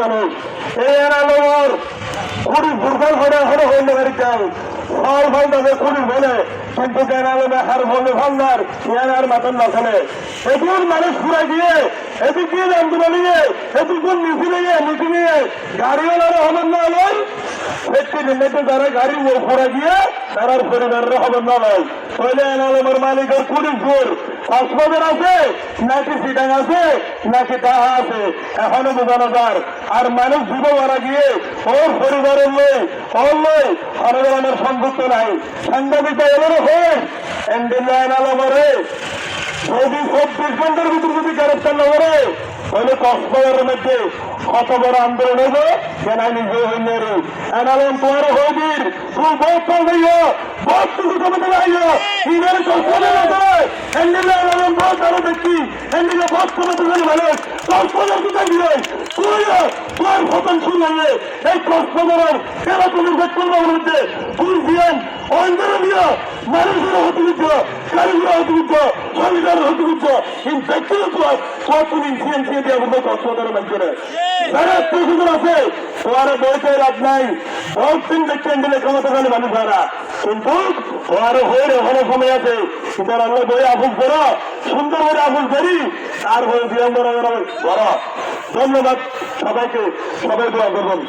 মানুষ এই এনালোর কুড়ি দুর্বল হয়ে হলে হইলে বাড়িটাও ফল ফল তাদের কুড়ি বলে কিন্তু কেনালমে হার বলে ভান্ডার ইয়ার মাতন না ফেলে এগুলোর মানুষ পুরা গিয়ে এদিক গিয়ে আন্দোলন নিয়ে এদিক মিছিল নিয়ে গাড়িওয়ালারা হবেন না নয় ব্যক্তি নির্ণয় যারা গাড়ি পুরা গিয়ে তার পরিবারের হবেন না নয় তাহলে এনালমের মালিকের কুড়ি জোর কক্সবাজার আছে নাকি সিটাং আছে নাকি তাহা আছে এখনো বোঝানো যার আর মানুষ যুব মারা গিয়ে ওর পরিবারের লই ওর লই আমার সংযুক্ত নাই সাংবাদিকতা এবারও হয় এন্ডিলাইন আলমরে যদি 24 ঘন্টার ভিতরে যদি গ্রেফতার না করে তাহলে কক্সবাজারের মধ্যে কত বড় আন্দোলন হইব কেন নিজে হইলে রে এনালম তোমার হইবির তুই বহুত ফল দিও বহুত কিছু কমে আইও ইনারে কক্সবাজার আছে এন্ডিলাইন আলম বহুত আরো দেখি এন্ডিলা বহুত কমে দিলে মানুষ কক্সবাজার কি দিবে তুই তোর ফতন শুরু হয়ে এই কক্সবাজারের কেন তুমি দেখবেন না মধ্যে তুই দিয়েন অন্ধের দিয়া মানুষের হতবিদ্ধ কারিগর হতবিদ্ধ সংবিধানের হতবিদ্ধ কিন্তু ব্যক্তিগত তুমি সিএনসি দিয়ে বলবো কক্সবাজারের মানুষের যারা প্রশাসন আছে তোমার বইতে লাভ নাই বহুত দিন দেখতে দিলে ক্ষমতাশালী মানুষ যারা কিন্তু তোমার হয়ে ওখানে সময় আছে তার আমরা বই আফুস করো সুন্দর করে আফুস করি আর বই দিয়ে বড় ধন্যবাদ সবাইকে সবাই দোয়া করবেন।